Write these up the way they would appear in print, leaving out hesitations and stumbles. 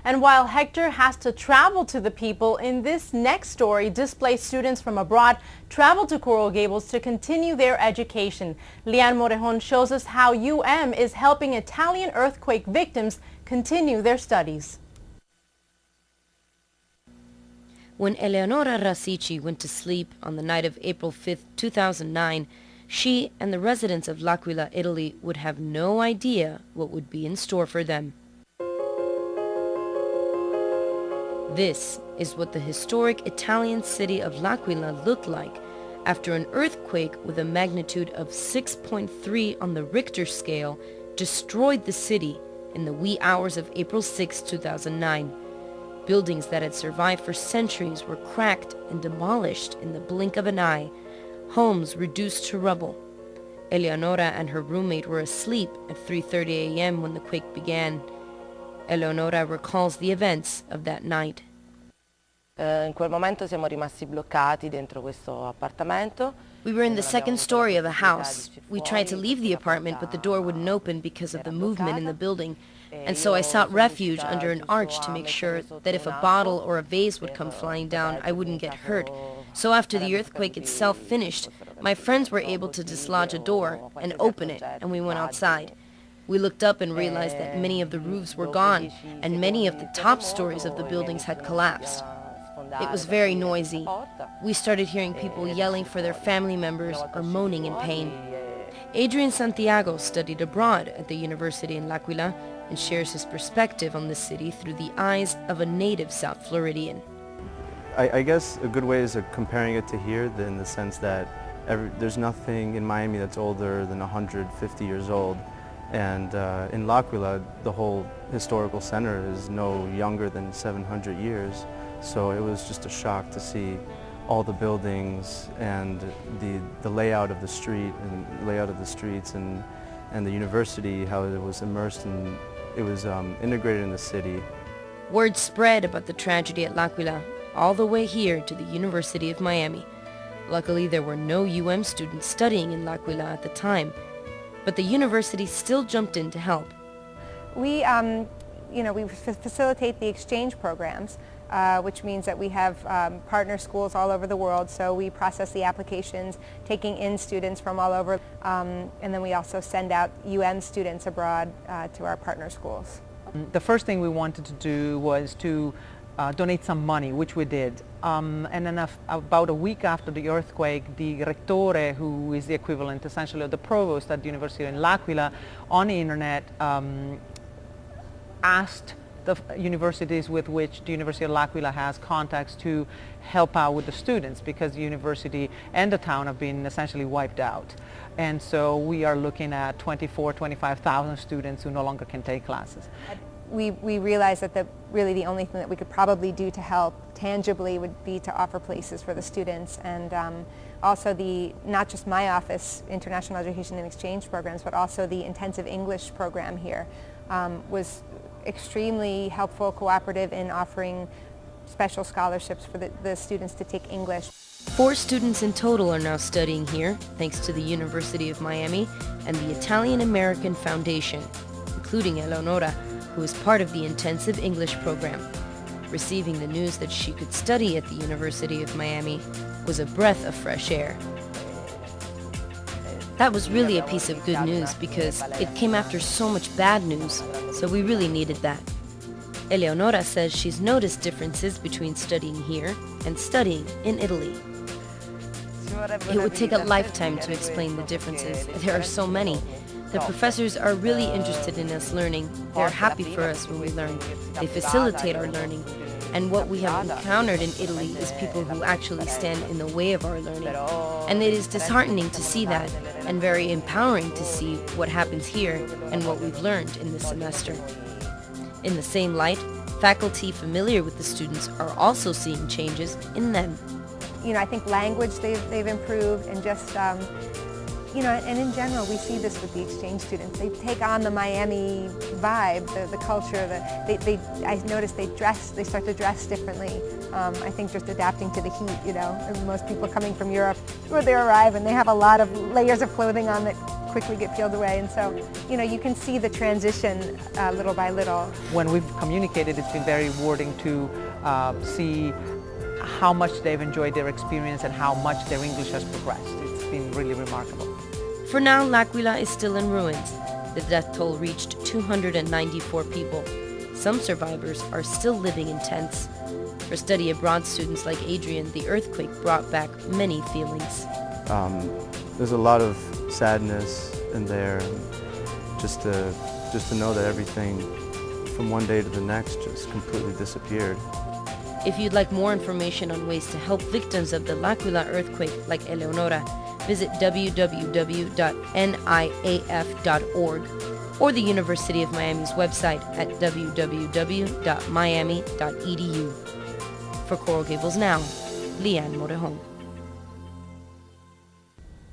And while Hector has to travel to the people, in this next story, displaced students from abroad travel to Coral Gables to continue their education. Lian Morejon shows us how UM is helping Italian earthquake victims continue their studies. When Eleonora Rasici went to sleep on the night of April 5, 2009, she and the residents of L'Aquila, Italy would have no idea what would be in store for them. This is what the historic Italian city of L'Aquila looked like after an earthquake with a magnitude of 6.3 on the Richter scale destroyed the city in the wee hours of April 6, 2009. Buildings that had survived for centuries were cracked and demolished in the blink of an eye, homes reduced to rubble. Eleonora and her roommate were asleep at 3:30 a.m. when the quake began. Eleonora recalls the events of that night. In quel momento siamo rimasti bloccati dentro questo appartamento. We were in the second story of a house. We tried to leave the apartment, but the door wouldn't open because of the movement in the building. And so I sought refuge under an arch to make sure that if a bottle or a vase would come flying down, I wouldn't get hurt. So after the earthquake itself finished, my friends were able to dislodge a door and open it, and we went outside. We looked up and realized that many of the roofs were gone, and many of the top stories of the buildings had collapsed. It was very noisy. We started hearing people yelling for their family members or moaning in pain. Adrian Santiago studied abroad at the university in L'Aquila and shares his perspective on the city through the eyes of a native South Floridian. I guess a good way is comparing it to here in the sense that there's nothing in Miami that's older than 150 years old. And in L'Aquila, the whole historical center is no younger than 700 years. So it was just a shock to see all the buildings and the layout of the street and layout of the streets and the university, how it was immersed and it was integrated in the city. Word spread about the tragedy at L'Aquila all the way here to the University of Miami. Luckily, there were no UM students studying in L'Aquila at the time, but the university still jumped in to help. We facilitate the exchange programs, which means that we have partner schools all over the world, so we process the applications, taking in students from all over, and then we also send out UM students abroad to our partner schools. The first thing we wanted to do was to donate some money, which we did. And then about a week after the earthquake, the Rettore, who is the equivalent essentially of the provost at the University in L'Aquila, on the internet asked the universities with which the University of L'Aquila has contacts to help out with the students, because the university and the town have been essentially wiped out. And so we are looking at 25,000 students who no longer can take classes. We realized that really the only thing that we could probably do to help tangibly would be to offer places for the students, and also not just my office, International Education and Exchange Programs, but also the intensive English program here was extremely helpful, cooperative in offering special scholarships for the students to take English. 4 students in total are now studying here, thanks to the University of Miami and the Italian-American Foundation, including Eleonora, who is part of the intensive English program. Receiving the news that she could study at the University of Miami was a breath of fresh air. That was really a piece of good news because it came after so much bad news, so we really needed that. Eleonora says she's noticed differences between studying here and studying in Italy. It would take a lifetime to explain the differences. There are so many. The professors are really interested in us learning. They're happy for us when we learn. They facilitate our learning. And what we have encountered in Italy is people who actually stand in the way of our learning. And it is disheartening to see that, and very empowering to see what happens here and what we've learned in this semester. In the same light, faculty familiar with the students are also seeing changes in them. I think language they've improved, and just and in general, we see this with the exchange students. They take on the Miami vibe, the culture. I noticed they start to dress differently. I think just adapting to the heat, And most people coming from Europe, where they arrive and they have a lot of layers of clothing on that quickly get peeled away. And so, you know, you can see the transition little by little. When we've communicated, it's been very rewarding to see how much they've enjoyed their experience and how much their English has progressed. It's been really remarkable. For now, L'Aquila is still in ruins. The death toll reached 294 people. Some survivors are still living in tents. For study abroad students like Adrian, the earthquake brought back many feelings. There's a lot of sadness in there, just to know that everything from one day to the next just completely disappeared. If you'd like more information on ways to help victims of the L'Aquila earthquake like Eleonora, visit www.niaf.org or the University of Miami's website at www.miami.edu. For Coral Gables Now, Leanne Morejon.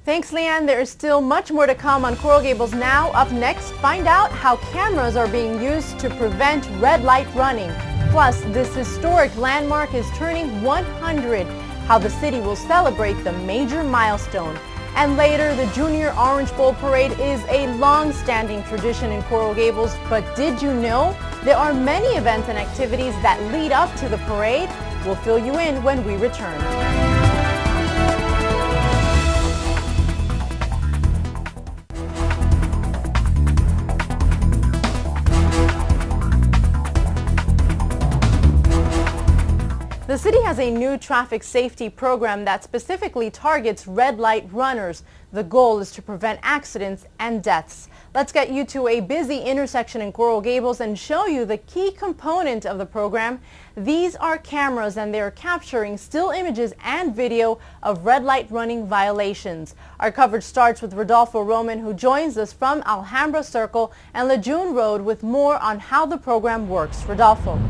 Thanks, Leanne. There is still much more to come on Coral Gables Now. Up next, find out how cameras are being used to prevent red light running. Plus, this historic landmark is turning 100, how the city will celebrate the major milestone. And later, the Junior Orange Bowl Parade is a long-standing tradition in Coral Gables, but did you know there are many events and activities that lead up to the parade? We'll fill you in when we return. The city has a new traffic safety program that specifically targets red light runners. The goal is to prevent accidents and deaths. Let's get you to a busy intersection in Coral Gables and show you the key component of the program. These are cameras and they're capturing still images and video of red light running violations. Our coverage starts with Rodolfo Roman, who joins us from Alhambra Circle and Lejeune Road with more on how the program works. Rodolfo.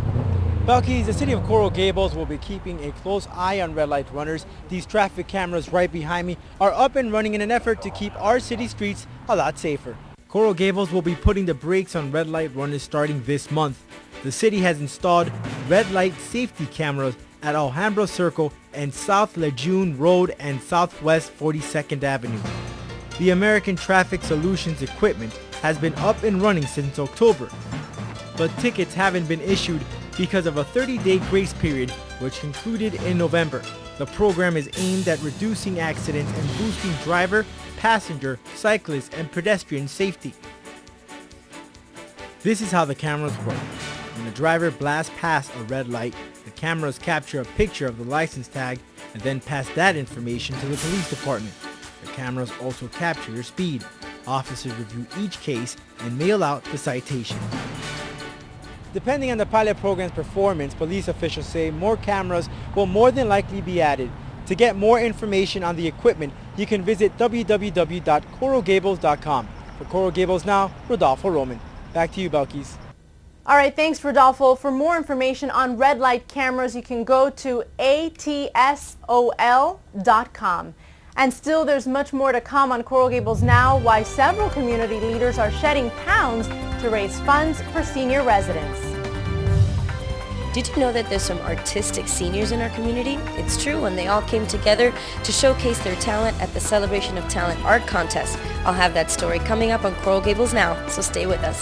Belkis, the city of Coral Gables will be keeping a close eye on red light runners. These traffic cameras right behind me are up and running in an effort to keep our city streets a lot safer. Coral Gables will be putting the brakes on red light runners starting this month. The city has installed red light safety cameras at Alhambra Circle and South Lejeune Road and Southwest 42nd Avenue. The American Traffic Solutions equipment has been up and running since October, but tickets haven't been issued because of a 30-day grace period which concluded in November. The program is aimed at reducing accidents and boosting driver, passenger, cyclist, and pedestrian safety. This is how the cameras work. When a driver blasts past a red light, the cameras capture a picture of the license tag and then pass that information to the police department. The cameras also capture your speed. Officers review each case and mail out the citation. Depending on the pilot program's performance, police officials say more cameras will more than likely be added. To get more information on the equipment, you can visit www.coralgables.com. For Coral Gables Now, Rodolfo Roman. Back to you, Belkis. All right, thanks, Rodolfo. For more information on red light cameras, you can go to atsol.com. And still, there's much more to come on Coral Gables Now, why several community leaders are shedding pounds to raise funds for senior residents. Did you know that there's some artistic seniors in our community? It's true, and they all came together to showcase their talent at the Celebration of Talent Art Contest. I'll have that story coming up on Coral Gables Now, so stay with us.